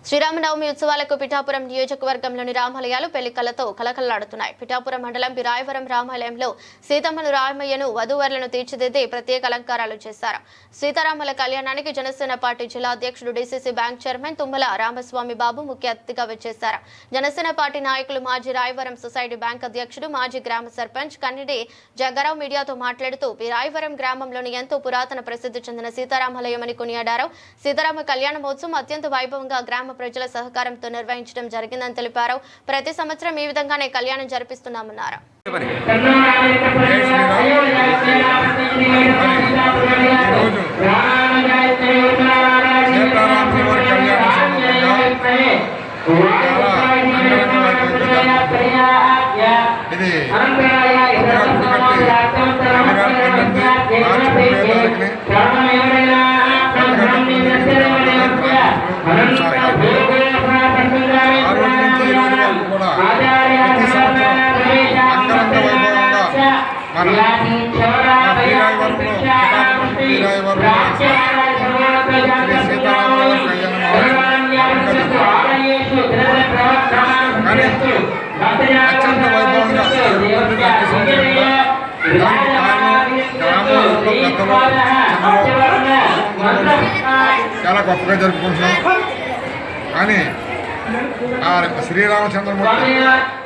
శ్రీరామనవమి ఉత్సవాలకు పిఠాపురం నియోజకవర్గంలోని రామాలయాలు పెళ్లికలతో కలకల్లాడుతున్నాయి. పిఠాపురం మండలం బిరాయవరం రామాలయంలో సీతమ్మను రామయ్యను వధూవరులను తీర్చిదిద్ది ప్రత్యేక అలంకారాలు చేశారు. సీతారాముల కళ్యాణానికి జనసేన పార్టీ జిల్లా అధ్యక్షుడు DCC bank chairman Tummala Ramaswamy Babu ముఖ్య అతిథిగా వచ్చేశారు. జనసేన పార్టీ నాయకులు మాజీ రాయవరం సొసైటీ బ్యాంక్ అధ్యక్షుడు మాజీ గ్రామ సర్పంచ్ కన్నిడి జగ్గారావు మీడియాతో మాట్లాడుతూ బిరాయవరం గ్రామంలోని ఎంతో పురాతన ప్రసిద్ధి చెందిన సీతారామాలయమని కొనియాడారు. సీతారామ కళ్యాణ మహోత్సవం అత్యంత వైభవంగా గ్రామ ప్రజల సహకారంతో నిర్వహించడం జరిగిందని తెలిపారు. ప్రతి సంవత్సరం ఈ విధంగానే కళ్యాణం జరిపిస్తున్నామన్నారు. అత్యంత వైభవంగా చాలా గొప్పగా జరుపుకుంటున్నాం. కానీ ఆ శ్రీరామచంద్రమూర్తి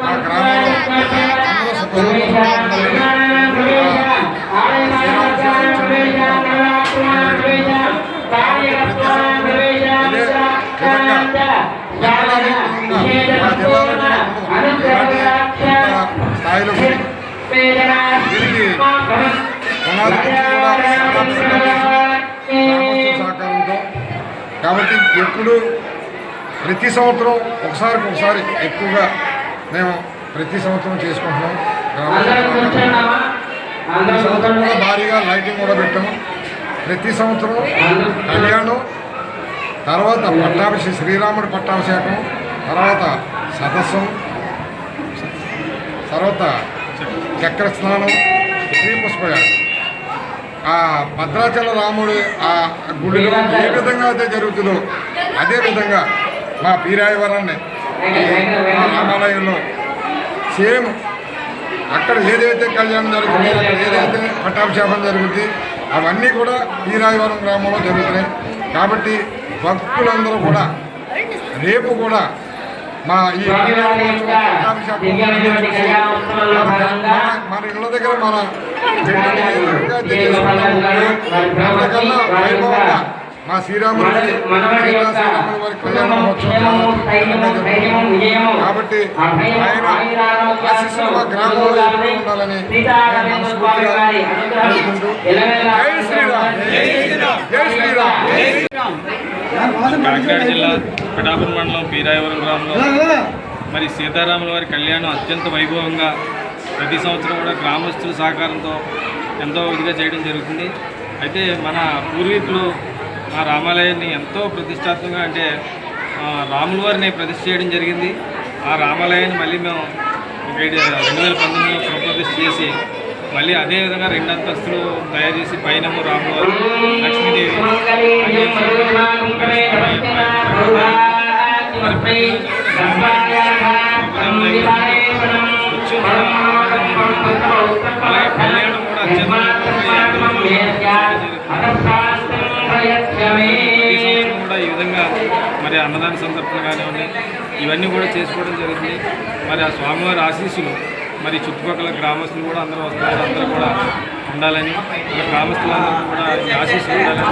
ఆ గ్రామంలో స్థాయిలో దీనికి సహకారంతో కాబట్టి ఎప్పుడు ప్రతి సంవత్సరం ఒకసారి ఎక్కువగా మేము ప్రతి సంవత్సరం చేసుకుంటున్నాం. ఈ సంవత్సరం కూడా భారీగా లైటింగ్ కూడా పెట్టాము. ప్రతి సంవత్సరం కళ్యాణం, తర్వాత పట్టాభిషేకం, శ్రీరాముడి పట్టాభిషేకం, తర్వాత సదస్సం, తర్వాత చక్ర స్నానం, శ్రీపుష్పయాగం. ఆ భద్రాచల రాముడి ఆ గుడిలో ఏ విధంగా అయితే జరుగుతుందో అదేవిధంగా మా పీరాయవరాన్ని మా రామాలయంలో సేమ్ అక్కడ ఏదైతే కళ్యాణం జరుగుతుంది, అక్కడ ఏదైతే పట్టాభిషేకం జరుగుతుంది అవన్నీ కూడా పీరాయవరం గ్రామంలో జరుగుతున్నాయి. కాబట్టి భక్తులందరూ కూడా రేపు కూడా మా ఈ మన ఇళ్ళ దగ్గర మన వైభవంగా మా శ్రీరాముడి వారి కళ్యాణ మహోత్సవం కాబట్టి ఆయన ఆశీస్సులు మా గ్రామంలో ఉండాలని మనస్ఫూర్తిగా కోరుకుంటూ జై శ్రీరామ్, జై శ్రీరామ్. కాకినాడ జిల్లా పిఠాపురం మండలం పీరాయవరం గ్రామంలో మరి సీతారాముల వారి కళ్యాణం అత్యంత వైభవంగా ప్రతి సంవత్సరం కూడా గ్రామస్తుల సహకారంతో ఎంతో ఇదిగా చేయడం జరుగుతుంది. అయితే మన పూర్వీకులు ఆ రామాలయాన్ని ఎంతో ప్రతిష్టాత్మకంగా అంటే రాముల వారిని ప్రతిష్ఠ చేయడం జరిగింది. ఆ రామాలయాన్ని మళ్ళీ మేము 2019లో పునఃప్రతిష్ఠ చేసి మళ్ళీ అదేవిధంగా 2 అంతస్తులు తయారు చేసి పైన రాములవారు, లక్ష్మీదేవి అలాగే కళ్యాణం కూడా కూడా ఈ విధంగా మరి అన్నదాన సందర్భంగా కానివ్వండి ఇవన్నీ కూడా చేసుకోవడం జరుగుతుంది. మరి ఆ స్వామివారి ఆశీస్సులు మరి చుట్టుపక్కల గ్రామస్తులు కూడా అందరూ వస్తున్నారు, అందరూ కూడా ఉండాలని గ్రామస్తులందరూ కూడా ఆశీస్సులు ఉండాలని